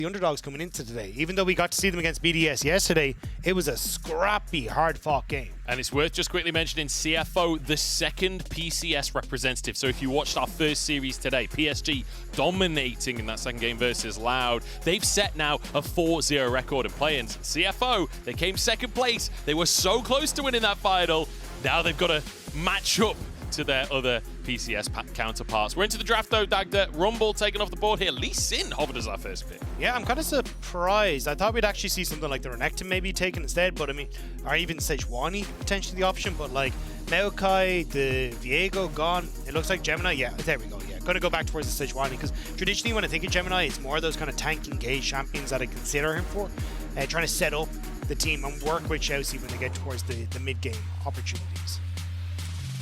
The underdogs coming into today. Even though we got to see them against BDS yesterday, it was a scrappy, hard-fought game. And it's worth just quickly mentioning CFO, the second PCS representative. So if you watched our first series today, PSG dominating in that second game versus Loud. They've set now a 4-0 record in play-ins. CFO, they came second place. They were so close to winning that final. Now they've got to match up to their other PCS counterparts. We're into the draft though, Dagda. Rumble taken off the board here. Lee Sin hovered as our first pick. Yeah, I'm kind of surprised. I thought we'd actually see something like the Renekton maybe taken instead, but I mean, or even Sejuani potentially the option, but like Maokai, the Viego gone. It looks like Gemini. Yeah, there we go. Yeah, gonna go back towards the Sejuani because traditionally when I think of Gemini, it's more of those kind of tank engaged champions that I consider him for, trying to set up the team and work with Chelsea when they get towards the mid-game opportunities.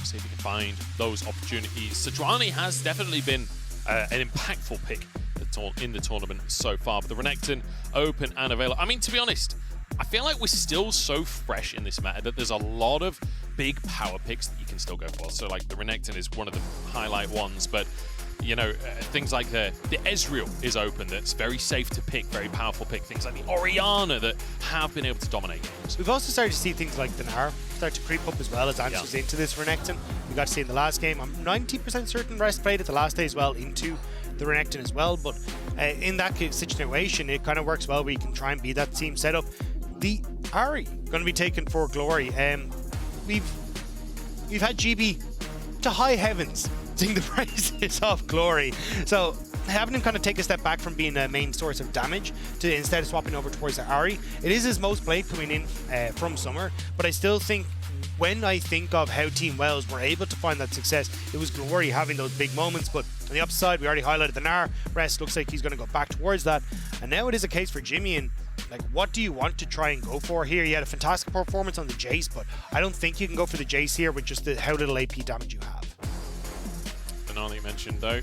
See if we can find those opportunities. Sejuani has definitely been an impactful pick in the tournament so far, but the Renekton open and available. I mean, to be honest, I feel like we're still so fresh in this meta that there's a lot of big power picks that you can still go for. So like the Renekton is one of the highlight ones, but you know, things like the Ezreal is open, that's very safe to pick, very powerful pick. Things like the Orianna that have been able to dominate games. We've also started to see things like the Gnar start to creep up as well as answers into this Renekton. We got to see in the last game. I'm 90% certain Rest played it the last day as well into the Renekton as well, but in that situation, it kind of works well where you can try and be that team setup. The Ahri going to be taken for Glory. We've had GB to high heavens sing the praises of Glory. So having him kind of take a step back from being a main source of damage to instead swapping over towards the Ahri. It is his most played coming in from Summer, but I still think when I think of how Team Wells were able to find that success, it was Glory having those big moments. But on the upside, we already highlighted the Gnar. Rest looks like he's going to go back towards that. And now it is a case for Jimmy, and like, what do you want to try and go for here? He had a fantastic performance on the Jace, but I don't think you can go for the Jace here with just how little AP damage you have. The Gnar that you mentioned though,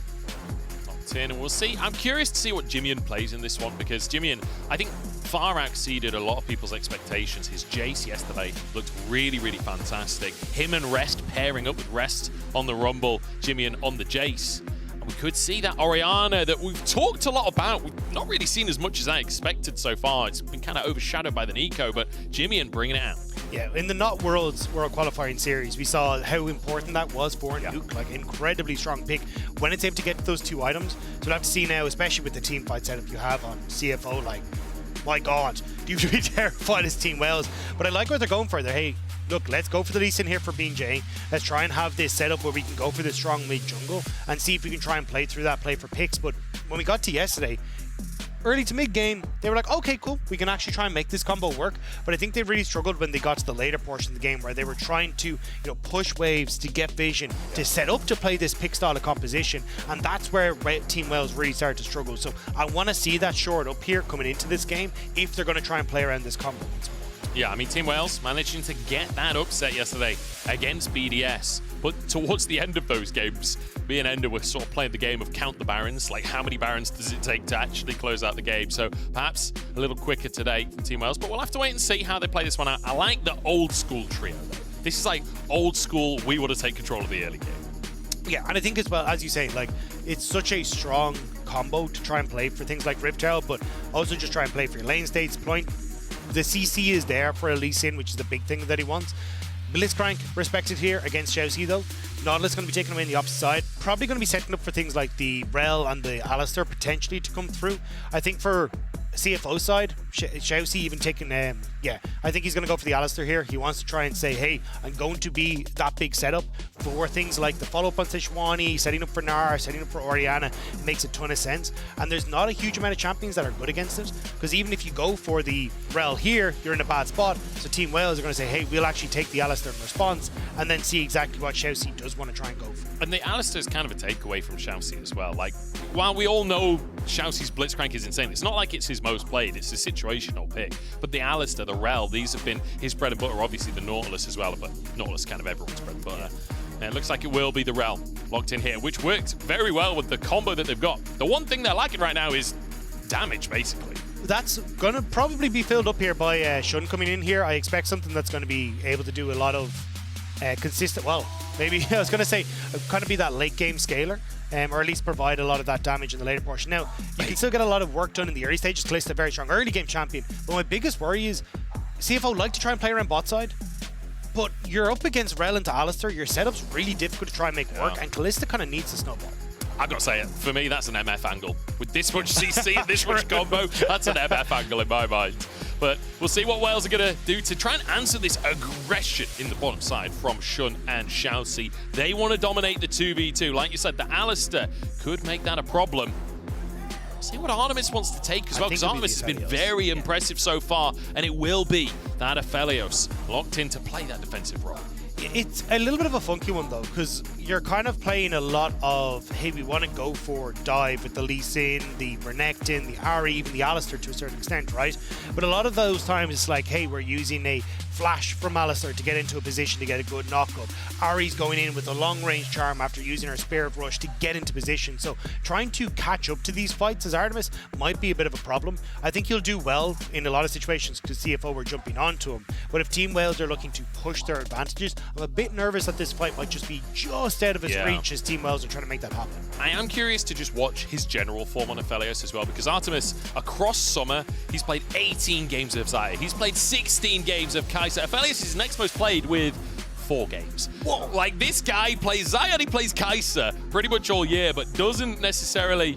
locked in, and we'll see. I'm curious to see what Jimmian plays in this one, because Jimmian, I think, far exceeded a lot of people's expectations. His Jace yesterday looked really, really fantastic. Him and Rest pairing up with Rest on the Rumble, Jimmian on the Jace. And we could see that Orianna that we've talked a lot about. We've not really seen as much as I expected so far. It's been kind of overshadowed by the Nico, but Jimmian bringing it out. Yeah, in the Not Worlds World Qualifying Series, we saw how important that was for Nuke. Like, incredibly strong pick when it's able to get those two items. So we'll have to see now, especially with the team fight setup you have on CFO, like, my God, you should be terrified as Team Wells. But I like what they're going for. They're, hey, look, let's go for the Lee Sin here for BJ. Let's try and have this setup where we can go for the strong mid jungle and see if we can try and play through that play for picks. But when we got to yesterday, early to mid game, they were like, okay, cool, we can actually try and make this combo work. But I think they really struggled when they got to the later portion of the game, where they were trying to, push waves to get vision, to set up to play this pick style of composition. And that's where Team Wells really started to struggle. So I want to see that short up here coming into this game if they're going to try and play around this combo once more. Yeah, I mean, Team Wales managing to get that upset yesterday against BDS. But towards the end of those games, me and Ender were sort of playing the game of count the Barons. Like, how many Barons does it take to actually close out the game? So perhaps a little quicker today from Team Wales. But we'll have to wait and see how they play this one out. I like the old school trio, though. This is like old school, we want to take control of the early game. Yeah, and I think as well, as you say, like, it's such a strong combo to try and play for things like Riptail, but also just try and play for your lane states. Point. The CC is there for a Lee Sin, which is the big thing that he wants. Blitzcrank respected here against Chelsea though. Nautilus going to be taking away on the opposite side. Probably going to be setting up for things like the Rel and the Alistair potentially to come through. I think for CFO side, Chelsea even taking, yeah, I think he's going to go for the Alistair here. He wants to try and say, hey, I'm going to be that big setup for things like the follow-up on Sejuani, setting up for Gnar, setting up for Orianna. It makes a ton of sense. And there's not a huge amount of champions that are good against it, because even if you go for the Rel here, you're in a bad spot. So Team Wales are going to say, hey, we'll actually take the Alistair in response, and then see exactly what Chelsea does want to try and go for. And the Alistair is kind of a takeaway from Chelsea as well. Like, while we all know Chelsea's Blitzcrank is insane, it's not like it's his most played, it's a situational pick. But the Alistair, the Rel, these have been his bread and butter. Obviously the Nautilus as well, but Nautilus kind of everyone's bread and butter. And it looks like it will be the Rel locked in here, which worked very well with the combo that they've got. The one thing they're lacking right now is damage, basically. That's going to probably be filled up here by Shun coming in here. I expect something that's going to be able to do a lot of consistent, well, maybe I was going to say kind of be that late game scaler. or at least provide a lot of that damage in the later portion. Now, you can still get a lot of work done in the early stages. Kalista, a very strong early game champion. But my biggest worry is CFO like to try and play around bot side, but you're up against Rel into Alistar. Your setup's really difficult to try and make work, and Kalista kind of needs to snowball. I've got to say it, for me, that's an MF angle. With this much CC and this much combo, that's an MF angle in my mind. But we'll see what Wales are going to do to try and answer this aggression in the bottom side from Shun and Xiaoxi. They want to dominate the 2v2. Like you said, the Alistar could make that a problem. See what Artemis wants to take as well, because Artemis has been very impressive so far, and it will be that Aphelios locked in to play that defensive role. It's a little bit of a funky one though, because you're kind of playing a lot of, hey, we want to go for dive with the Lee Sin, the Renekton, the Ahri, even the Alistar to a certain extent, right? But a lot of those times it's like, hey, we're using a flash from Alistar to get into a position to get a good knock-up. Ahri's going in with a long-range charm after using her Spirit Rush to get into position. So trying to catch up to these fights as Artemis might be a bit of a problem. I think he'll do well in a lot of situations because CFO were jumping onto him. But if Team Wales are looking to push their advantages, I'm a bit nervous that this fight might just be just out of his reach as Team Wales are trying to make that happen. I am curious to just watch his general form on Aphelios as well, because Artemis, across summer, he's played 18 games of Xayah. He's played 16 games of Kai'Sa. Aphelios is next most played with 4 games. Whoa. Like, this guy plays Xayah, he plays Kai'Sa pretty much all year, but doesn't necessarily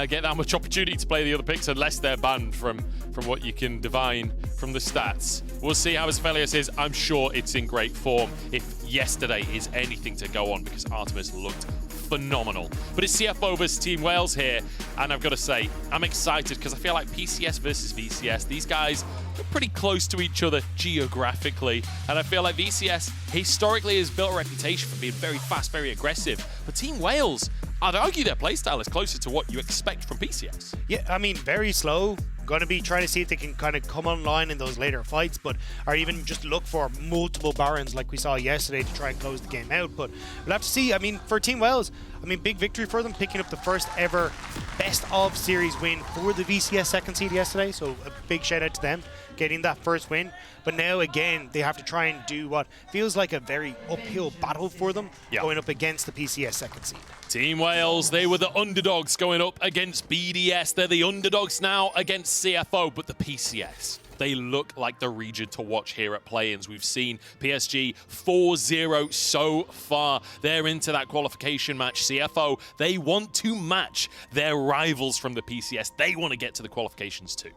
get that much opportunity to play the other picks unless they're banned from what you can divine from the stats. We'll see how his Aphelios is. I'm sure it's in great form if yesterday is anything to go on, because Artemis looked phenomenal. But it's CFO versus Team Wales here, and I've got to say, I'm excited because I feel like PCS versus VCS, these guys are pretty close to each other geographically, and I feel like VCS historically has built a reputation for being very fast, very aggressive, but Team Wales, I'd argue their playstyle is closer to what you expect from PCS. Yeah, I mean, very slow. Going to be trying to see if they can kind of come online in those later fights, but or even just look for multiple Barons like we saw yesterday to try and close the game out. But we'll have to see. I mean, for Team Wales, I mean, big victory for them, picking up the first ever best of series win for the VCS second seed yesterday. So a big shout out to them getting that first win. But now again, they have to try and do what feels like a very uphill battle for them, going up against the PCS second seed. Team Wales, they were the underdogs going up against BDS. They're the underdogs now against CFO, but the PCS, they look like the region to watch here at Play-Ins. We've seen PSG 4-0 so far. They're into that qualification match. CFO, they want to match their rivals from the PCS. They want to get to the qualifications too.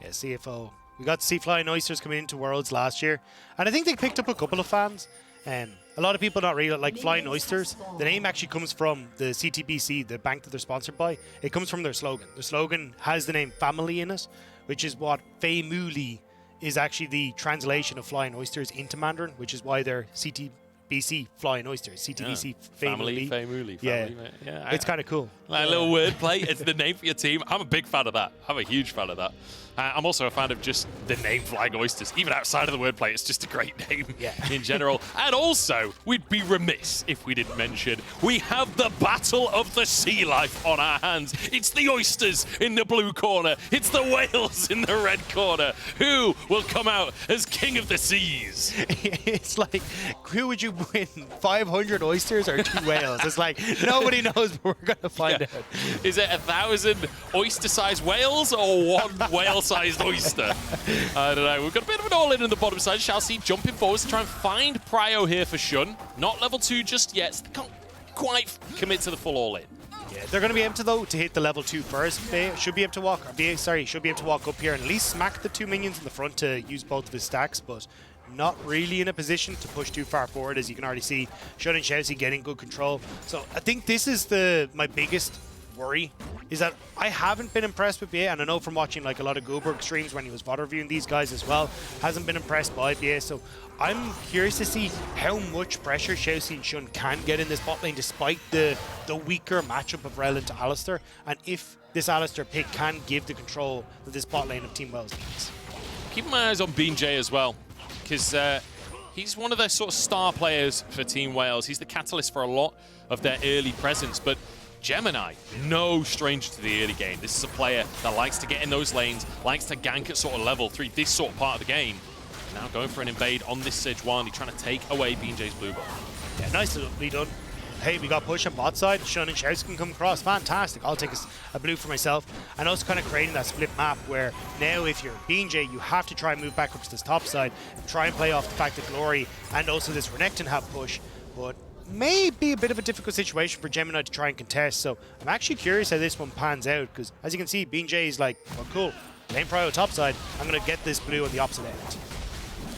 Yeah, CFO. We got to see Flying Oysters coming into Worlds last year, and I think they picked up a couple of fans. A lot of people not really like Flying Oysters. The name actually comes from the CTBC, the bank that they're sponsored by. It comes from their slogan. Their slogan has the name family in it, which is what Famuli is actually the translation of Flying Oysters into Mandarin, which is why they're CTBC Flying Oysters. CTBC Family. Family. Yeah, it's kind of cool. Like a little wordplay. It's the name for your team. I'm a big fan of that. I'm a huge fan of that. I'm also a fan of just the name Flying Oysters. Even outside of the wordplay, it's just a great name in general. And also, we'd be remiss if we didn't mention, we have the Battle of the Sea Life on our hands. It's the oysters in the blue corner. It's the whales in the red corner. Who will come out as king of the seas? It's like, who would you win? 500 oysters or 2 whales? It's like, nobody knows, but we're going to find out. Is it 1,000 oyster-sized whales or 1 whale-sized oyster? I don't know. We've got a bit of an all-in the bottom side. Xiaoxi jumping forwards to try and find Prio here for Shun. Not level 2 just yet. So they can't quite commit to the full all-in. Yeah, they're going to be able to, though, to hit the level 2 first. They should be able to walk, should be able to walk up here and at least smack the 2 minions in the front to use both of his stacks, but not really in a position to push too far forward, as you can already see. Shun and Xiaoxi getting good control. So I think this is my biggest worry, is that I haven't been impressed with BA, and I know from watching like a lot of Goldberg streams when he was VOD reviewing these guys as well, hasn't been impressed by BA. So I'm curious to see how much pressure Xiaoxi and Shun can get in this bot lane despite the weaker matchup of Rel into Alistar, and if this Alistar pick can give the control that this bot lane of Team Wales needs. Keeping my eyes on Bean J as well, because he's one of the sort of star players for Team Wales. He's the catalyst for a lot of their early presence, but Gemini, no stranger to the early game. This is a player that likes to get in those lanes, likes to gank at sort of level 3, this sort of part of the game. Now going for an invade on this Sejuani, trying to take away BJ's blue buff. Yeah, nicely done. hey, we got push on bot side. Shun and Shouts can come across. Fantastic. I'll take a blue for myself. And also kind of creating that split map where now if you're BJ, you have to try and move back up to this top side and try and play off the fact that Glory and also this Renekton have push. But may be a bit of a difficult situation for Gemini to try and contest. So I'm actually curious how this one pans out because as you can see, BJ is like, well, cool. Lane prio top side. I'm going to get this blue on the opposite end.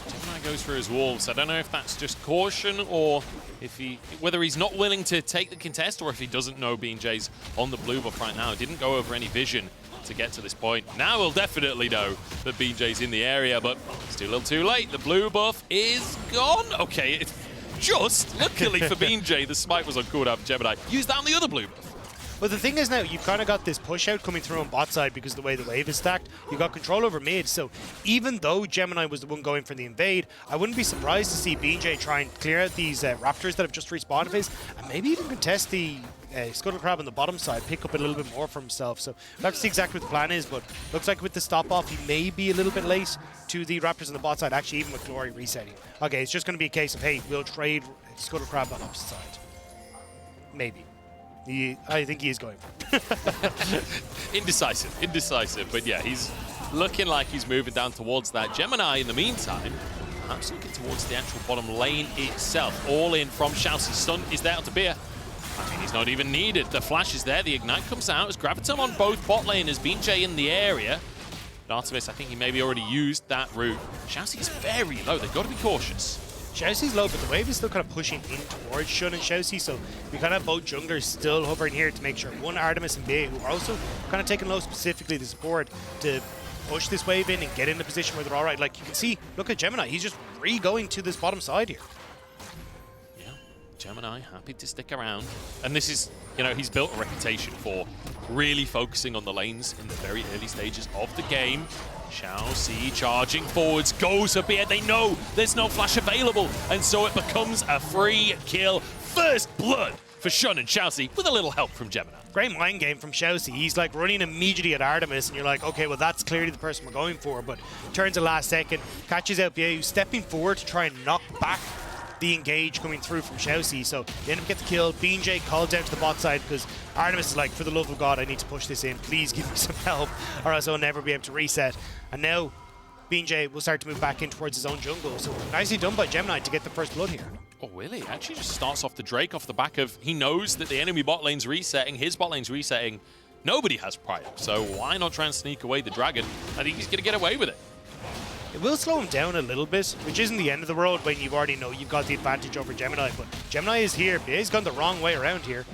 Gemini goes for his wolves. I don't know if that's just caution or if whether he's not willing to take the contest or if he doesn't know BJ's on the blue buff right now. It didn't go over any vision to get to this point. Now we'll definitely know that BJ's in the area, but it's too little too late. The blue buff is gone. Okay, it's just luckily for BJ, the smite was on cooldown for Gemini. Use that on the other blue buff. But the thing is now, you've kind of got this push out coming through on bot side because of the way the wave is stacked. You've got control over mid, so even though Gemini was the one going for the invade, I wouldn't be surprised to see BJ try and clear out these Raptors that have just respawned of his, and maybe even contest the Scuttle Crab on the bottom side, pick up a little bit more for himself. So we'll have to see exactly what the plan is, but looks like with the stop off, he may be a little bit late to the Raptors on the bot side, actually even with Glory resetting. Okay, it's just going to be a case of, hey, we'll trade Scuttle Crab on opposite side. Maybe. I think he is going for it. Indecisive, but yeah, he's looking like he's moving down towards that. Gemini, in the meantime, perhaps looking towards the actual bottom lane itself. All in from Shousey. Stun is there to Beer. I mean, he's not even needed. The flash is there. The ignite comes out as Gravitum on both bot lane as BJ in the area. But Artemis, I think he maybe already used that route. Shousey is very low. They've got to be cautious. Shousey's low, but the wave is still kind of pushing in towards Shun and Shousey, so we kind of have both junglers still hovering here to make sure one Artemis and Bea, who are also kind of taking low specifically the support to push this wave in and get in the position where they're all right. Like you can see, look at Gemini, he's just re-going to this bottom side here. Yeah, Gemini happy to stick around. And this is, you know, he's built a reputation for really focusing on the lanes in the very early stages of the game. Shousey charging forwards, goes a bit. They know there's no flash available, and so it becomes a free kill. First blood for Shun and Shousey with a little help from Gemini. Great mind game from Shousey. He's like running immediately at Artemis, and you're like, okay, well, that's clearly the person we're going for, but turns at last second, catches out Bea, who's stepping forward to try and knock back the engage coming through from Shousey. So they end up getting the kill. BJ called down to the bot side because Artemis is like, for the love of God, I need to push this in. Please give me some help or else I'll never be able to reset. And now BJ will start to move back in towards his own jungle. So nicely done by Gemini to get the first blood here. Oh, really? Actually just starts off the Drake off the back of, he knows that the enemy bot lane's resetting, his bot lane's resetting. Nobody has Prio, so why not try and sneak away the dragon? I think he's going to get away with it. It will slow him down a little bit, which isn't the end of the world when you already know you've got the advantage over Gemini, but Gemini is here. Bea's gone the wrong way around here.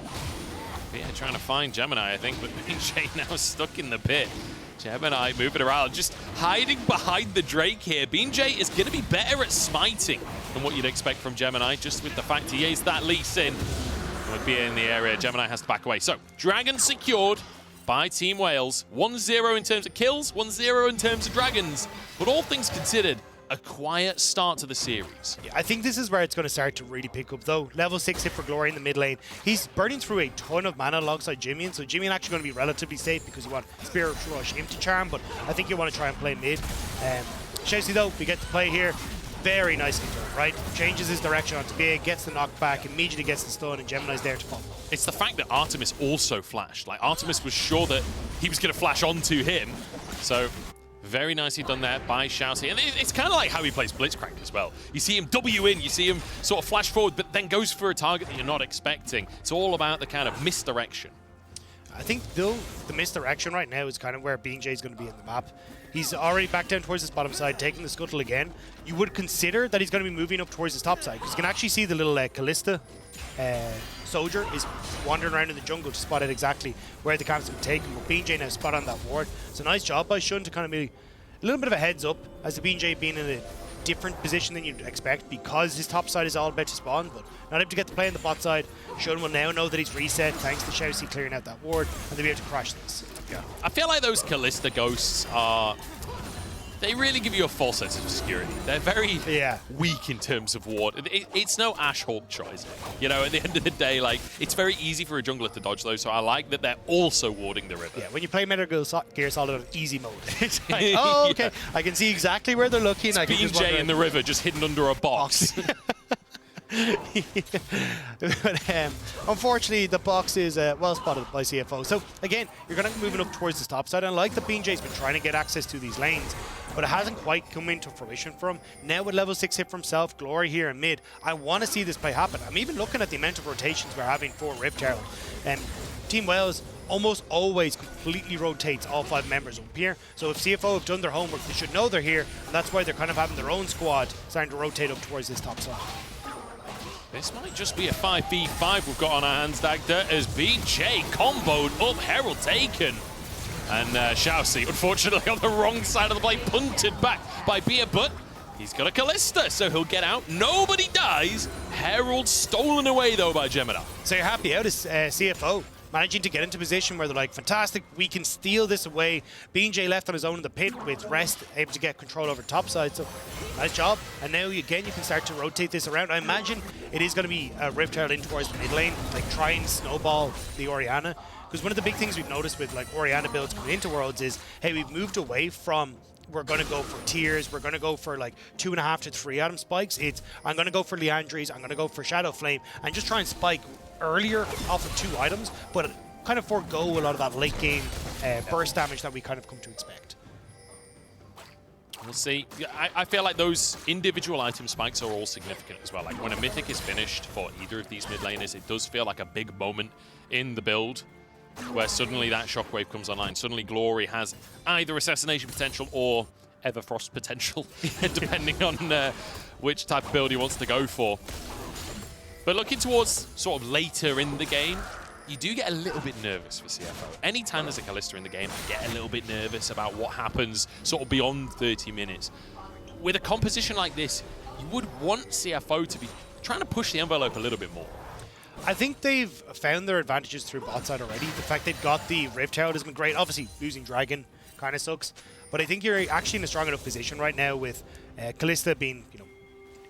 Yeah, trying to find Gemini, I think, but BJ now stuck in the pit. Gemini moving around, just hiding behind the Drake here. BJ is going to be better at smiting than what you'd expect from Gemini, just with the fact he is that Lee Sin. With Bea in the area, Gemini has to back away. So, Dragon secured by Team Wales. 1-0 in terms of kills, 1-0 in terms of dragons. But all things considered, a quiet start to the series. Yeah, I think this is where it's going to start to really pick up, though. Level 6 hit for Glory in the mid lane. He's burning through a ton of mana alongside Jimmy, so Jimmy actually going to be relatively safe because you want Spiritual Rush into Charm, but I think you want to try and play mid. Shousey, though, we get to play here. Very nicely done, right? Changes his direction onto Bea, gets the knockback, immediately gets the stun, and Gemini's there to follow. It's the fact that Artemis also flashed. Like, Artemis was sure that he was going to flash onto him. So, very nicely done there by Shousey. And it's kind of like how he plays Blitzcrank as well. You see him W in, you see him sort of flash forward, but then goes for a target that you're not expecting. It's all about the kind of misdirection. I think, though, the misdirection right now is kind of where BJ is going to be in the map. He's already back down towards his bottom side, taking the scuttle again. You would consider that he's going to be moving up towards his top side, because you can actually see the little Callista soldier is wandering around in the jungle to spot out exactly where the camp's been taken. But BJ now spot on that ward. So nice job by Shun to kind of be a little bit of a heads up as the BJ being in a different position than you'd expect because his top side is all about to spawn, but not able to get to play on the bot side. Shun will now know that he's reset thanks to Shousey clearing out that ward, and they'll be able to crush this. Yeah. I feel like those Callista ghosts are... They really give you a false sense of security. They're very weak in terms of ward. It's no Ash Hawk choice. You know, at the end of the day, like, it's very easy for a jungler to dodge those, so I like that they're also warding the river. Yeah, when you play Metal Gear Solid on easy mode, it's like, oh, okay, yeah. I can see exactly where they're looking. It's BJ in the river, just hidden under a box. But, unfortunately, the box is well spotted by CFO. So again, you're going to be moving up towards the top side. And like the BJ's been trying to get access to these lanes, but it hasn't quite come into fruition for him. Now with level 6 hit for himself, Glory here in mid, I want to see this play happen. I'm even looking at the amount of rotations we're having for Rift Herald. Team Wales almost always completely rotates all 5 members up here. So if CFO have done their homework, they should know they're here, and that's why they're kind of having their own squad starting to rotate up towards this top side. This might just be a 5v5 we've got on our hands, Dagda, as BJ comboed up, Herald taken. And Shousey, unfortunately, on the wrong side of the play, punted back by Beer, but he's got a Callista, so he'll get out. Nobody dies. Herald stolen away, though, by Gemini. So you're happy out as CFO, managing to get into position where they're like, fantastic, we can steal this away. BJ left on his own in the pit with Rest able to get control over top side, so nice job. And now, again, you can start to rotate this around. I imagine it is going to be a Rift Herald in towards the mid lane, like try and snowball the Orianna. Because one of the big things we've noticed with like Orianna builds coming into Worlds is, hey, we've moved away from we're going to go for tiers, we're going to go for like 2.5 to 3 atom spikes. It's I'm going to go for Leandries, I'm going to go for Shadow Flame, and just try and spike earlier off of 2 items, but kind of forego a lot of that late game burst damage that we kind of come to expect. We'll see. I feel like those individual item spikes are all significant as well. Like when a mythic is finished for either of these mid laners, it does feel like a big moment in the build where suddenly that shockwave comes online. Suddenly Glory has either assassination potential or Everfrost potential, depending on which type of build he wants to go for. But looking towards sort of later in the game, you do get a little bit nervous for CFO. Anytime there's a Callista in the game, I get a little bit nervous about what happens sort of beyond 30 minutes. With a composition like this, you would want CFO to be trying to push the envelope a little bit more. I think they've found their advantages through bot side already. The fact they've got the Rift Herald has been great. Obviously, losing Dragon kind of sucks. But I think you're actually in a strong enough position right now with Callista being,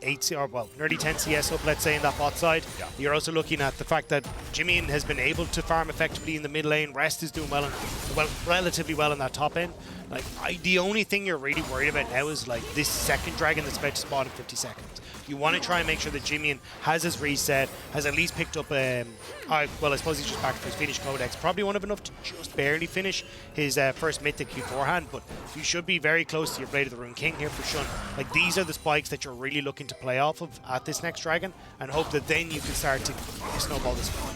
8 or well, nearly 10 CS up, let's say, in that bot side. Yeah. You're also looking at the fact that Jimmy has been able to farm effectively in the mid lane. Rest is doing relatively well in that top end. Like, the only thing you're really worried about now is like this second dragon that's about to spawn in 50 seconds. You want to try and make sure that Jimmy has his reset, has at least picked up, well, I suppose he's just back for his Phoenix Codex. Probably won't have enough to just barely finish his first mythic beforehand, but you should be very close to your Blade of the Rune King here for sure. Like, these are the spikes that you're really looking to play off of at this next dragon, and hope that then you can start to snowball this one.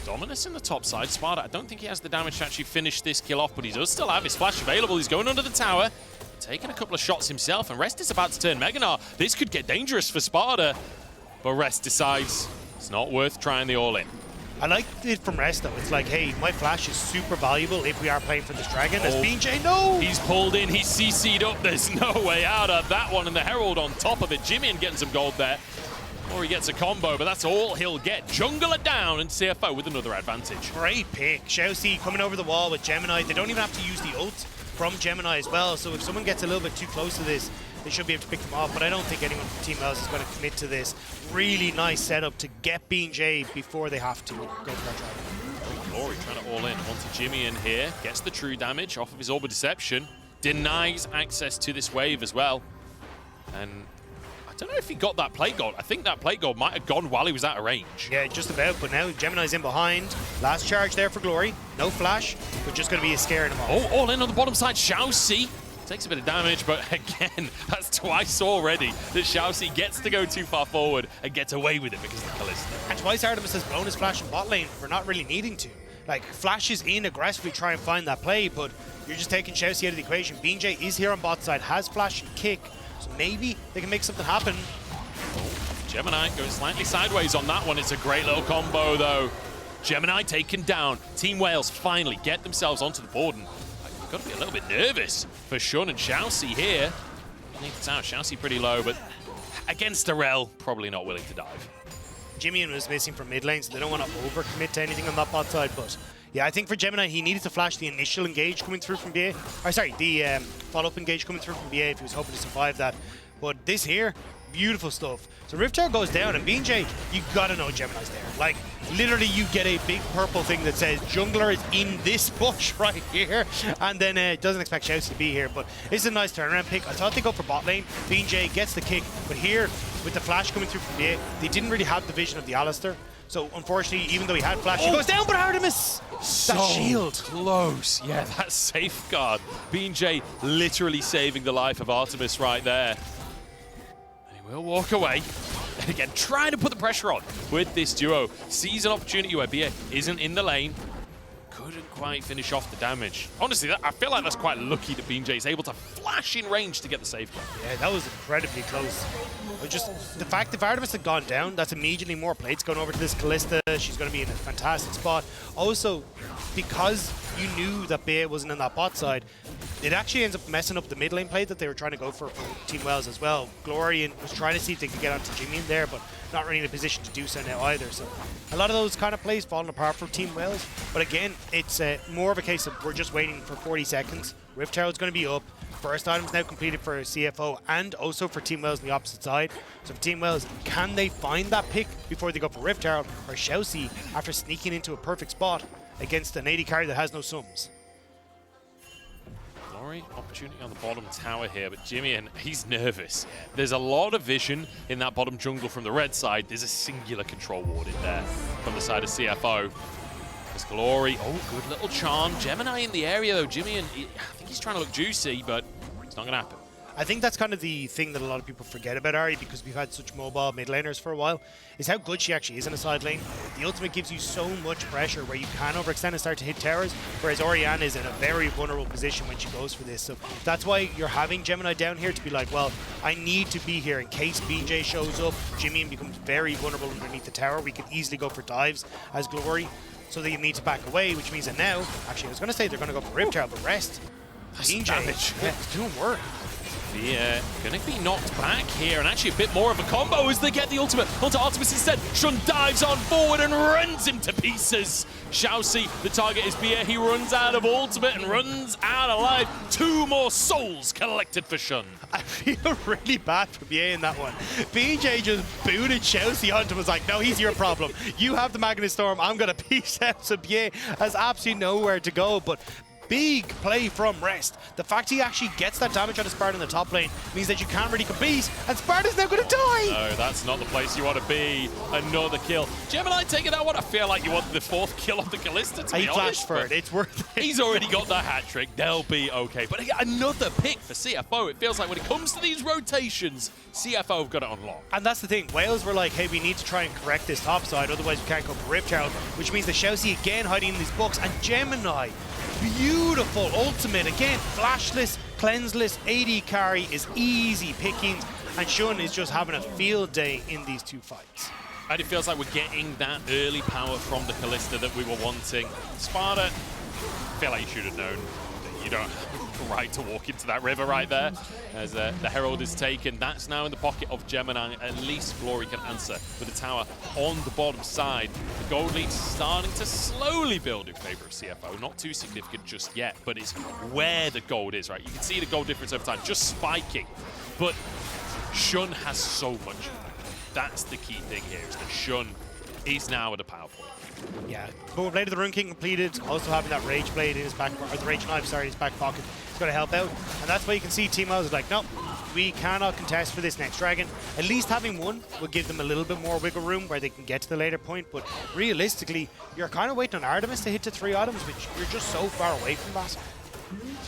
Dominus in the top side. Sparta, I don't think he has the damage to actually finish this kill off, but he does still have his flash available. He's going under the tower, taking a couple of shots himself, and Rest is about to turn Meganar. This could get dangerous for Sparta, but Rest decides it's not worth trying the all-in. I like it from Rest, though. It's like, hey, my flash is super valuable if we are playing for this dragon. As BJ, no! He's pulled in, he's CC'd up. There's no way out of that one, and the Herald on top of it. Jimmy getting some gold there. Or he gets a combo, but that's all he'll get. Jungler down, and CFO with another advantage. Great pick. Shousey coming over the wall with Gemini. They don't even have to use the ult from Gemini as well, so if someone gets a little bit too close to this, they should be able to pick them off, but I don't think anyone from Team Wales is going to commit to this. Really nice setup to get B&J before they have to go for that dragon. Glory trying to all in onto Jimmy in here. Gets the true damage off of his Orb of Deception. Denies access to this wave as well. And I don't know if he got that plate gold. I think that plate gold might have gone while he was out of range. Yeah, just about, but now Gemini's in behind. Last charge there for Glory. No flash, but just going to be a scare in him off. Oh, all in on the bottom side. Shousey takes a bit of damage, but again, that's twice already that Shousey gets to go too far forward and gets away with it because of the Callista. And twice Artemis has blown his flash in bot lane for not really needing to. Like, flashes in aggressively, try and find that play, but you're just taking Shousey out of the equation. BJ is here on bot side, has flash and kick, so maybe they can make something happen. Gemini goes slightly sideways on that one. It's a great little combo, though. Gemini taken down. Team Wales finally get themselves onto the board, and you've got to be a little bit nervous for Shun and Shousey here. It's out. Shousey pretty low, but against Arel, probably not willing to dive. Jimmy was missing from mid lane, so they don't want to overcommit to anything on that bot side, but yeah, I think for Gemini, he needed to flash the initial engage coming through from BA. Or sorry, the follow-up engage coming through from BA if he was hoping to survive that. But this here, beautiful stuff. So Rift Herald goes down, and BJ, you gotta know Gemini's there. Like, literally, you get a big purple thing that says Jungler is in this bush right here, and then it doesn't expect Shousey to be here. But it's a nice turnaround pick. I thought they go for bot lane. BJ gets the kick, but here, with the flash coming through from BA, they didn't really have the vision of the Alistair. So unfortunately, even though he had flash, he goes down, but Artemis! So that shield. Close. Yeah, that safeguard. BJ literally saving the life of Artemis right there. And he will walk away. And again, trying to put the pressure on with this duo. Sees an opportunity where BA isn't in the lane. Couldn't quite finish off the damage. Honestly, I feel like that's quite lucky that BJ is able to flash in range to get the safeguard. Yeah, that was incredibly close. But just the fact if Artemis had gone down, that's immediately more plates going over to this Callista. She's going to be in a fantastic spot. Also, because you knew that BA wasn't in that bot side, it actually ends up messing up the mid lane play that they were trying to go for Team Wells as well. Glory was trying to see if they could get onto Jimmy in there, but not really in a position to do so now either. So a lot of those kind of plays falling apart for Team Wells. But again, it's more of a case of we're just waiting for 40 seconds. Rift Herald's going to be up. First item's now completed for CFO and also for Team Wells on the opposite side. So for Team Wells, can they find that pick before they go for Rift Herald, or Chelsea after sneaking into a perfect spot against an AD carry that has no sums? Glory opportunity on the bottom tower here, but Jimmy, and he's nervous. There's a lot of vision in that bottom jungle from the red side. There's a singular control ward in there from the side of CFO. There's Glory. Oh, good little charm. Gemini in the area, though. Jimmy, I think he's trying to look juicy, but it's not going to happen. I think that's kind of the thing that a lot of people forget about Ari, because we've had such mobile mid laners for a while, is how good she actually is in a side lane. The ultimate gives you so much pressure where you can overextend and start to hit towers, whereas Orianna is in a very vulnerable position when she goes for this. So that's why you're having Gemini down here to be like, well, I need to be here in case BJ shows up. Jimmy becomes very vulnerable underneath the tower. We can easily go for dives as Glory, so that you need to back away, which means that now, actually I was going to say they're going to go for Rift Herald, but rest. That's BJ, damage. yeah, it's doing work. Yeah, gonna be knocked back here, and actually a bit more of a combo as they get the ultimate onto Artemis instead. Shun dives on forward and runs him to pieces. Xiaoxi, the target is BA. He runs out of ultimate and runs out alive. 2 more souls collected for Shun. I feel really bad for BA in that one. BJ just booted Xiaoxi onto him, was like, no, he's your problem. You have the Magnet Storm, I'm gonna peace out. So BA has absolutely nowhere to go, but big play from Rest. The fact he actually gets that damage out of Sparta in the top lane means that you can't really compete, and Sparta's now going to die! No, that's not the place you want to be. Another kill. Gemini taking that one. I feel like you want the 4th kill of the Callista, to be honest. He flashed for it. It's worth it. He's already got that hat-trick. They'll be okay. But another pick for CFO. It feels like when it comes to these rotations, CFO have got it on lock. And that's the thing. Wales were like, hey, we need to try and correct this top side, otherwise we can't go for Rift Herald, which means the Xiaoxi again hiding in these books, and Gemini, beautiful ultimate again, flashless, cleanseless, AD carry is easy pickings, and Shun is just having a field day in these 2 fights. And it feels like we're getting that early power from the Callista that we were wanting. Sparta, I feel like you should have known that you don't have the right to walk into that river right there. As the Herald is taken, that's now in the pocket of Gemini. At least Glory can answer with the tower on the bottom side. The gold lead starting to slowly build in favor of CFO. Not too significant just yet, but it's where the gold is, right? You can see the gold difference over time, just spiking. But Shun has so much. That's the key thing here, is that Shun is now at a power point. Yeah, but Blade of the Rune King completed, also having that Rage Blade in his back, or the Rage Knife, sorry, in his back pocket. It's going to help out, and that's why you can see Team Wells is like, no, we cannot contest for this next dragon. At least having one will give them a little bit more wiggle room where they can get to the later point, but realistically, you're kind of waiting on Artemis to hit to 3 items, which you're just so far away from that.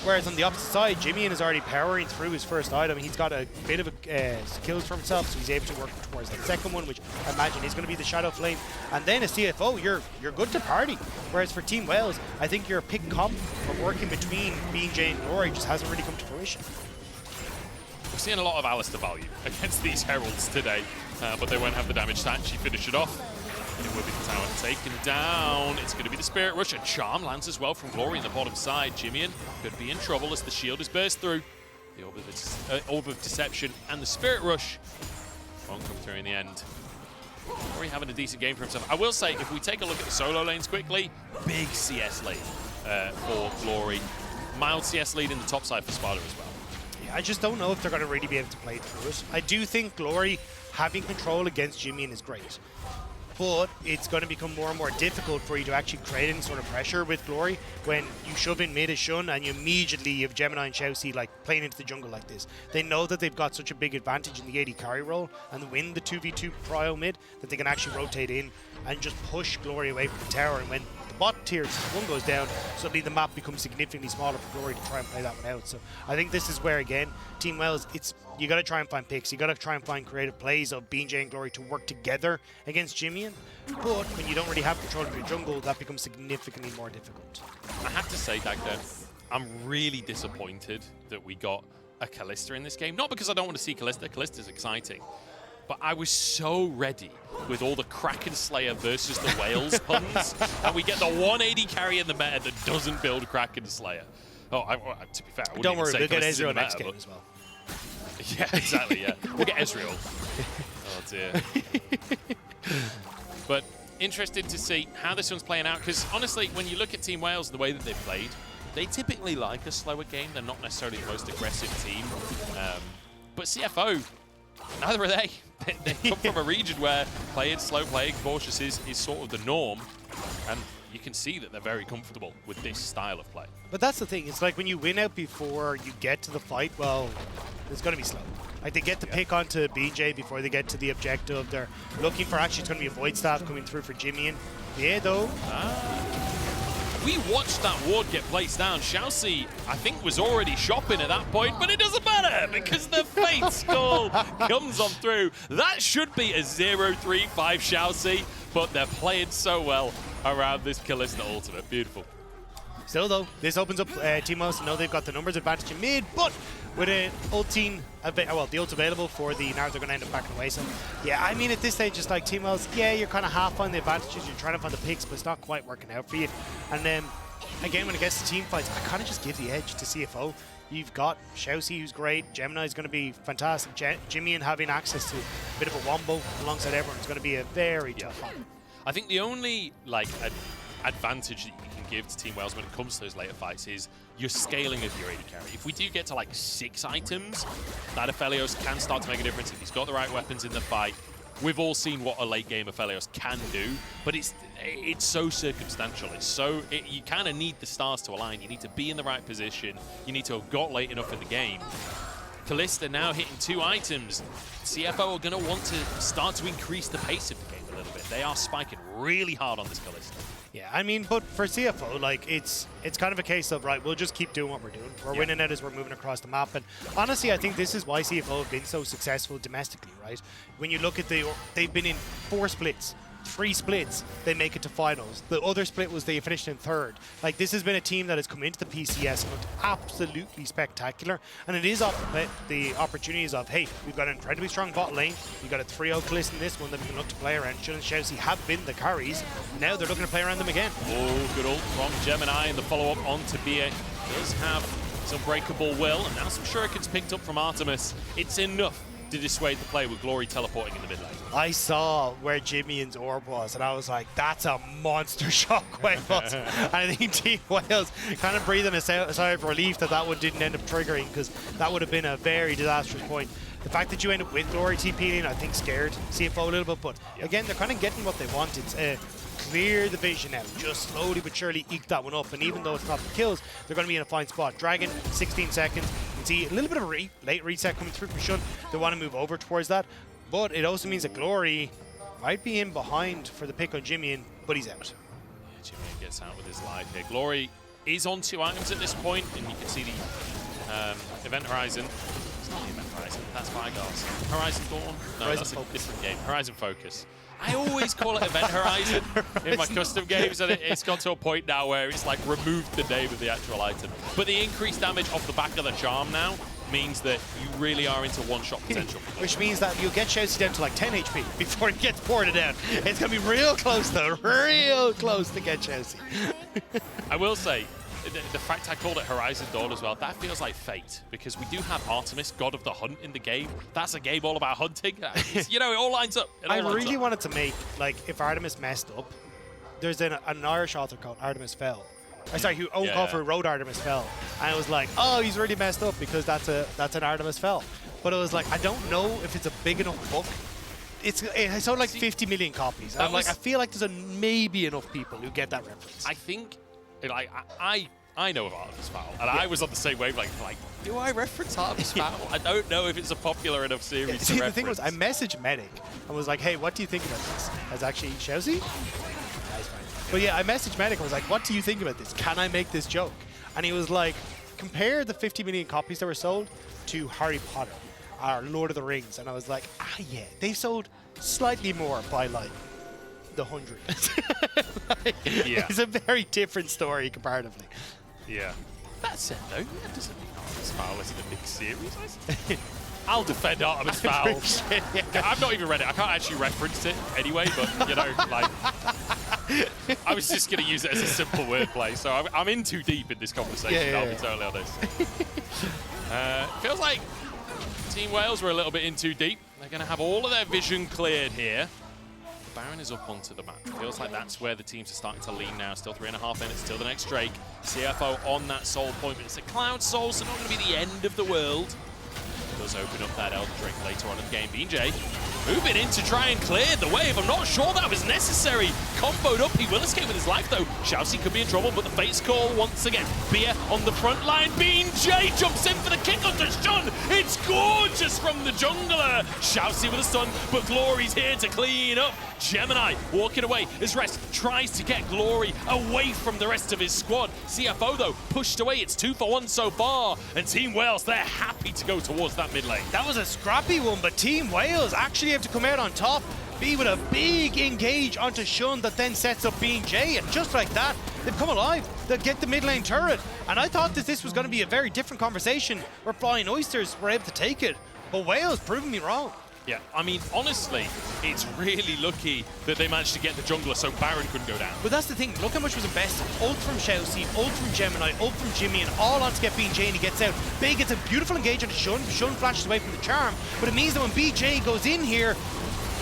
Whereas on the opposite side, Jimmy is already powering through his first item. He's got a bit of kills for himself, so he's able to work towards that second one, which I imagine is going to be the Shadow Flame. And then a CFO, you're good to party. Whereas for Team Wells, I think your pick comp of working between BJ and Glory just hasn't really come to fruition. We're seeing a lot of Alistair value against these Heralds today, but they won't have the damage to actually finish it off. And it will be the tower taken down. It's going to be the Spirit Rush. A charm lands as well from Glory in the bottom side. Jimmian could be in trouble as the shield is burst through. The Orb of Deception and the Spirit Rush won't come through in the end. Glory having a decent game for himself. I will say, if we take a look at the solo lanes quickly, big CS lane for Glory. Mild CS lead in the top side for Sparta as well. Yeah, I just don't know if they're going to really be able to play through it. I do think Glory having control against Jimmian is great. but it's going to become more and more difficult for you to actually create any sort of pressure with Glory when you shove in mid as Shun and you immediately have Gemini and Xiaoxi like playing into the jungle like this. They know that they've got such a big advantage in the AD carry role and win the 2v2 prio mid that they can actually rotate in and just push Glory away from the tower. And when the bot tier 1 goes down, suddenly the map becomes significantly smaller for Glory to try and play that one out. So I think this is where, again, Team Wales, you got to try and find picks. You got to try and find creative plays of BJ and Glory to work together against Jimmy. But when you don't really have control of your jungle, that becomes significantly more difficult. I have to say, Dagda, I'm really disappointed that we got a Kalista in this game. Not because I don't want to see Kalista. Kalista's exciting. But I was so ready with all the Kraken Slayer versus the Whales puns, and we get the 180 carry in the meta that doesn't build Kraken Slayer. Oh, to be fair, I wouldn't don't worry, even say we'll get Kalista's in Ezreal the next meta, game as well. Yeah, exactly, yeah. We'll get Ezreal. Oh, dear. But interested to see how this one's playing out, because honestly, when you look at Team Wales and the way that they've played, they typically like a slower game. They're not necessarily the most aggressive team. But CFO, neither are they. They come from a region where playing slow, playing cautious is sort of the norm. And you can see that they're very comfortable with this style of play. But that's the thing. It's like when you win out before you get to the fight, well, it's going to be slow. Like they get the pick onto BJ before they get to the objective. They're looking for, actually it's going to be a Void Staff coming through for Jimmy. And yeah, though. We watched that ward get placed down. Xiaoxi, I think, was already shopping at that point, but it doesn't matter because the Fate Skull comes on through. That should be a 0-3-5 Xiaoxi, but they're playing so well around this Kalista ultimate. Beautiful. Still, though, this opens up Team Wales to know they've got the numbers advantage in mid, but with an the ult available for the Nars, they're going to end up backing away. So, yeah, I mean, at this stage, it's like Team Wales, yeah, you're kind of half on the advantages, you're trying to find the picks, but it's not quite working out for you. And then, again, when it gets to team fights, I kind of just give the edge to CFO. You've got Xiaoxi, who's great. Gemini's going to be fantastic. Jimmy and having access to a bit of a wombo alongside everyone is going to be a very tough one. I think the only advantage that you can give to Team Wales when it comes to those later fights is your scaling of your AD carry. If we do get to like 6 items, that Aphelios can start to make a difference if he's got the right weapons in the fight. We've all seen what a late game Aphelios can do, but it's so circumstantial. You kind of need the stars to align. You need to be in the right position. You need to have got late enough in the game. Kalista now hitting 2 items. CFO are going to want to start to increase the pace of the game a little bit. They are spiking really hard on this Kalista. Yeah, I mean, but for CFO, like, it's kind of a case of, right, we'll just keep doing what we're doing. We're winning it as we're moving across the map. And honestly, I think this is why CFO have been so successful domestically, right? When you look at they've been in 4 splits. 3 splits, they make it to finals. The other split was they finished in 3rd. Like, this has been a team that has come into the PCS and looked absolutely spectacular. And it is the opportunities of, hey, we've got an incredibly strong bot lane. We've got a 3-0 Kalista in this one that we can look to play around. Shun and Xiaoxi have been the carries. Now they're looking to play around them again. Oh, good ult from Gemini, and the follow-up on Tabia does have some breakable will. And now some shurikens picked up from Artemis. It's enough to dissuade the play with Glory teleporting in the mid lane. I saw where Jimmy and's orb was, and I was like, that's a monster shockwave. And I think Team Wales kind of breathing a sigh of relief that one didn't end up triggering, because that would have been a very disastrous point. The fact that you end up with Glory TPing, I think, scared CFO a little bit, but again, they're kind of getting what they want. It's clear the vision now, just slowly but surely eke that one up, and even though it's not the kills, they're going to be in a fine spot. Dragon, 16 seconds. You can see a little bit of a late reset coming through from Shun. They want to move over towards that, but it also means that Glory might be in behind for the pick on Jimmy, but he's out. Yeah, Jimmy gets out with his life here. Glory is on 2 items at this point, and you can see the Event Horizon. It's not the Event Horizon, that's Vigars. Horizon Dawn? No, Horizon that's Focus. a different game. Horizon Focus. I always call it Event Horizon in my custom games, and it's got to a point now where it's like removed the name of the actual item. But the increased damage off the back of the charm now means that you really are into one-shot potential. Which means that you'll get Xiaoxi down to like 10 HP before he gets ported down. It's going to be real close, though. Real close to get Xiaoxi. I will say, the fact I called it Horizon Dawn as well, that feels like fate, because we do have Artemis, God of the Hunt, in the game. That's a game all about hunting. You know, it all lines up. I really wanted to make, like, if Artemis messed up, there's an Irish author called Artemis Fell. Sorry, who wrote Artemis Fell. And I was like, oh, he's really messed up because that's an Artemis Fell. But it was like, I don't know if it's a big enough book it sold like 50 million copies. I'm like, I feel like there's maybe enough people who get that reference. I think, like, I know of Artemis Fowl, and I was on the same wavelength. Like, do I reference Artemis Fowl? I don't know if it's a popular enough series to See, reference. the thing was, I messaged Medic and was like, hey, what do you think about this? As actually, Chelsea? Nice, fine. But yeah, I messaged Medic and was like, what do you think about this? Can I make this joke? And he was like, compare the 50 million copies that were sold to Harry Potter or Lord of the Rings. And I was like, yeah, they've sold slightly more by like the 100. Like, yeah. It's a very different story comparatively. Yeah. That said, though, that doesn't mean Artemis Fowl isn't a big series. I'll defend Artemis Fowl. I've not even read it. I can't actually reference it anyway, but, you know, like, I was just going to use it as a simple wordplay, so I'm in too deep in this conversation, I'll be totally honest. Feels like Team Wales were a little bit in too deep. They're going to have all of their vision cleared here. Baron is up onto the map. Feels like that's where the teams are starting to lean now. Still 3.5 minutes, still the next Drake. CFO on that soul point, but it's a Cloud Soul, so not going to be the end of the world. Does open up that Elder Drake later on in the game. BJ moving in to try and clear the wave. I'm not sure that was necessary. Comboed up, he will escape with his life though. Shousey could be in trouble, but the face call once again. Beer on the front line. BJ jumps in for the kick onto Shun. It's gorgeous from the jungler. Shousey with a stun, but Glory's here to clean up. Gemini walking away as Rest tries to get Glory away from the rest of his squad. CFO though pushed away. It's 2 for 1 so far, and Team Wales, they're happy to go towards that mid lane. That was a scrappy one, but Team Wales actually have to come out on top. B with a big engage onto Shun that then sets up BJ, and just like that, they've come alive. They'll get the mid lane turret, and I thought that this was going to be a very different conversation where Flying Oysters were able to take it, but Wales proving me wrong. Yeah, I mean, honestly, it's really lucky that they managed to get the jungler so Baron couldn't go down. But that's the thing, look how much was invested. Ult from Shousey, ult from Gemini, ult from Jimmy, and all on to get BJ, and he gets out. Big gets a beautiful engage onto Shun. Shun flashes away from the charm, but it means that when BJ goes in here,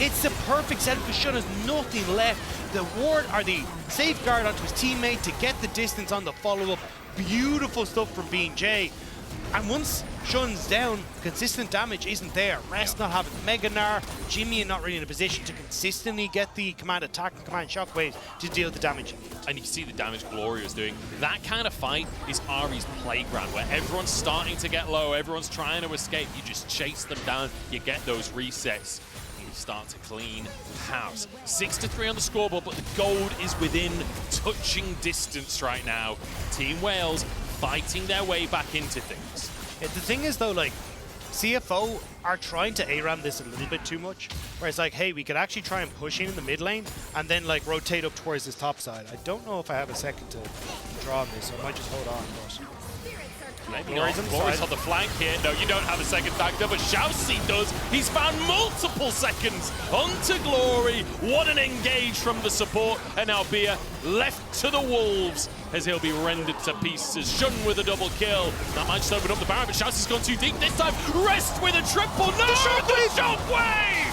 it's the perfect setup because Shun has nothing left. The ward, or the safeguard onto his teammate to get the distance on the follow-up. Beautiful stuff from BJ. And once Shun's down, consistent damage isn't there. Rest not having the Mega Gnar, Jimmy not really in a position to consistently get the command attack and command shockwave to deal the damage. And you see the damage Glory was doing. That kind of fight is Ari's playground, where everyone's starting to get low, everyone's trying to escape. You just chase them down, you get those resets, and you start to clean house. 6-3 on the scoreboard, but the gold is within touching distance right now. Team Wales fighting their way back into things. The thing is though, like, CFO are trying to ARAM this a little bit too much, where it's like, hey, we could actually try and push in the mid lane and then like rotate up towards this top side. I don't know if I have a second to draw on this, so I might just hold on. But maybe not. Glory's on the flank here. No, you don't have a second factor, but Shousey does. He's found multiple seconds onto Glory. What an engage from the support. And now Beer left to the wolves as he'll be rendered to pieces. Shun with a double kill. That might just open up the Baron, but Shousey's gone too deep this time. Rest with a triple. No, the shockwave!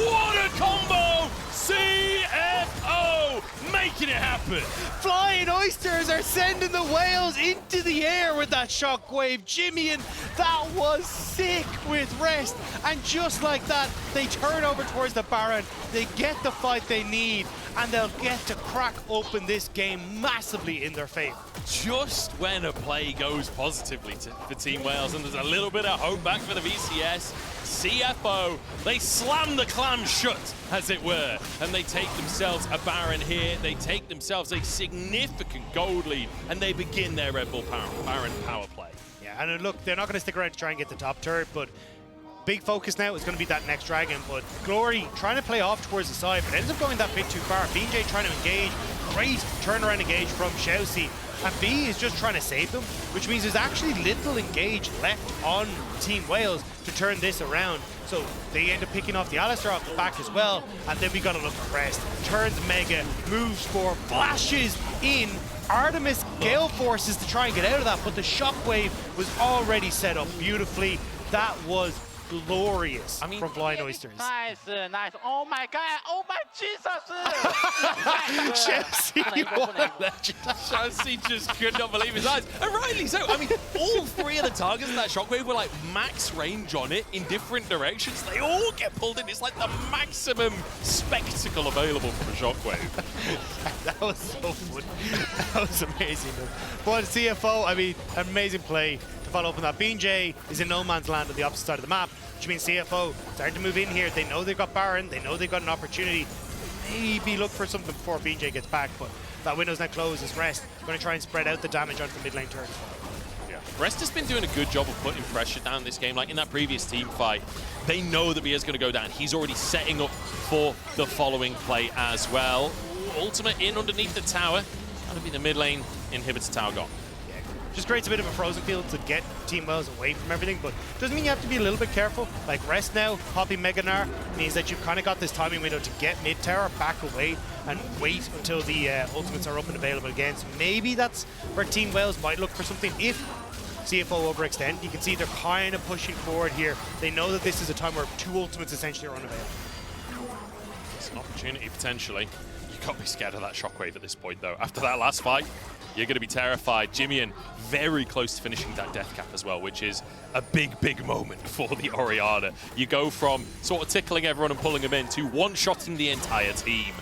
What a combo! CFO making it happen. Flying Oysters are sending the Whales into the air with that shockwave. Jimmy, and that was sick with Rest. And just like that, they turn over towards the Baron. They get the fight they need, and they'll get to crack open this game massively in their favor. Just when a play goes positively for Team Wales, and there's a little bit of hope back for the VCS, CFO, they slam the clam shut, as it were, and they take themselves a Baron here. They take themselves a significant gold lead, and they begin their Red Bull Baron power play. Yeah, and look, they're not going to stick around to try and get the top turret, but big focus now is going to be that next dragon. But Glory trying to play off towards the side, but ends up going that bit too far. BJ trying to engage. Great turnaround engage from Shousey. And B is just trying to save them, which means there's actually little engage left on Team Wales to turn this around. So they end up picking off the Alistar off the back as well. And then we got to look at Rest. Turns Mega, moves for, flashes in. Artemis Gale Forces to try and get out of that, but the shockwave was already set up beautifully. That was glorious from Flying Oysters. Nice. Oh my God. Oh my Jesus. Chelsea, what a legend. Chelsea just could not believe his eyes. And rightly so. I mean, all three of the targets in that shockwave were like max range on it in different directions. They all get pulled in. It's like the maximum spectacle available from a shockwave. That was so fun. That was amazing. But CFO, I mean, amazing play to follow up on that. BJ is in no man's land on the opposite side of the map, which means CFO starting to move in here. They know they've got Baron. They know they've got an opportunity. Maybe look for something before BJ gets back, but that window's now closed as Rest going to try and spread out the damage onto the mid lane turn. Yeah. Rest has been doing a good job of putting pressure down this game. Like in that previous team fight, they know that Bia's going to go down. He's already setting up for the following play as well. Ultimate in underneath the tower. That'll be the mid lane inhibitor tower gone. Just creates a bit of a frozen field to get Team Wells away from everything, but doesn't mean you have to be a little bit careful. Like Rest now, popping Mega Gnar means that you've kind of got this timing window to get mid tower, back away, and wait until the ultimates are up and available again. So maybe that's where Team Wells might look for something if CFO overextend. You can see they're kind of pushing forward here. They know that this is a time where two ultimates essentially are unavailable. It's an opportunity potentially. You can't be scared of that shockwave at this point though. After that last fight, you're going to be terrified. Jimmy very close to finishing that death cap as well, which is a big, big moment for the Orianna. You go from sort of tickling everyone and pulling them in to one-shotting the entire team.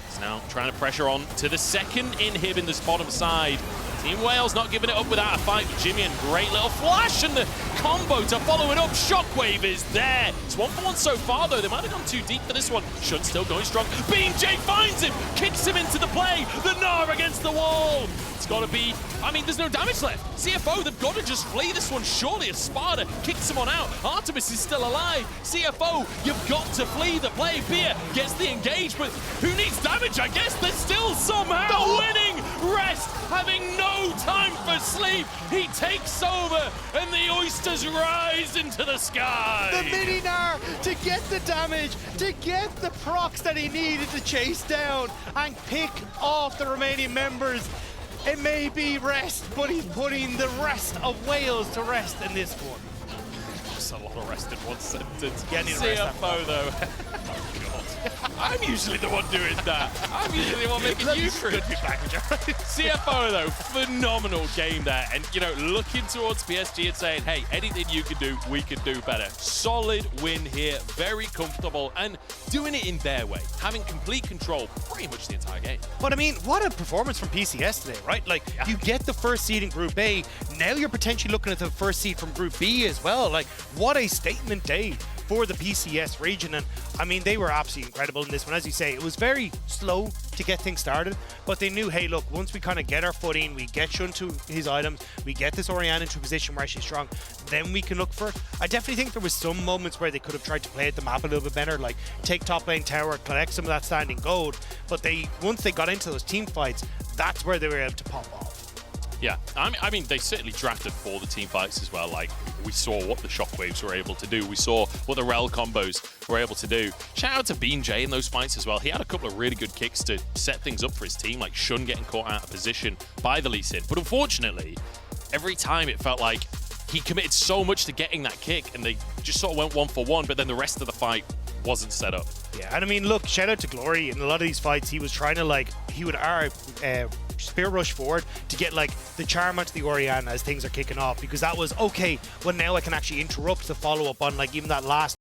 It's now trying to pressure on to the second inhib in this bottom side. Team Wales not giving it up without a fight with Jimmy, great little flash, and the combo to follow it up. Shockwave is there. It's 1-for-1 so far, though. They might have gone too deep for this one. Shun still going strong. BJ finds him, kicks him into the play. The Gnar against the wall. It's got to be, I mean, there's no damage left. CFO, they've got to just flee this one. Surely a Sparta kicks him on out. Artemis is still alive. CFO, you've got to flee the play. Bia gets the engage, but who needs damage? I guess they're still somehow winning. Rest having no time for sleep. He takes over, and the Oysters rise into the sky. The mini Gnar to get the damage, to get the procs that he needed to chase down and pick off the remaining members. It may be Rest, but he's putting the rest of Wales to rest in this one. That's a lot of rest in one sentence. Getting CFO though. I'm usually the one doing that. I'm usually the one making you cringe. CFO though, phenomenal game there. And you know, looking towards PSG and saying, hey, anything you can do, we can do better. Solid win here, very comfortable, and doing it in their way. Having complete control pretty much the entire game. But I mean, what a performance from PCS today, right? Like, you get the first seed in Group A, now you're potentially looking at the first seed from Group B as well. Like, what a statement day for the PCS region. And I mean, they were absolutely incredible in this one. As you say, it was very slow to get things started, but they knew, hey, look, once we kind of get our foot in, we get Shun to his items, we get this Orianna into a position where she's strong, then we can look for it. I definitely think there was some moments where they could have tried to play the map a little bit better, like take top lane tower, collect some of that standing gold, but once they got into those team fights, that's where they were able to pop off. Yeah, I mean, they certainly drafted for the team fights as well. Like, we saw what the Shockwaves were able to do. We saw what the Rel combos were able to do. Shout out to BJ in those fights as well. He had a couple of really good kicks to set things up for his team, like Shun getting caught out of position by the Lee Sin. But unfortunately, every time it felt like he committed so much to getting that kick, and they just sort of went 1-for-1, but then the rest of the fight wasn't set up. Yeah, and I mean, look, shout out to Glory. In a lot of these fights, he was trying to, like, he would spear rush forward to get, like, the charm onto the Orianna as things are kicking off, because that was, okay, well, now I can actually interrupt the follow-up on, like, even that last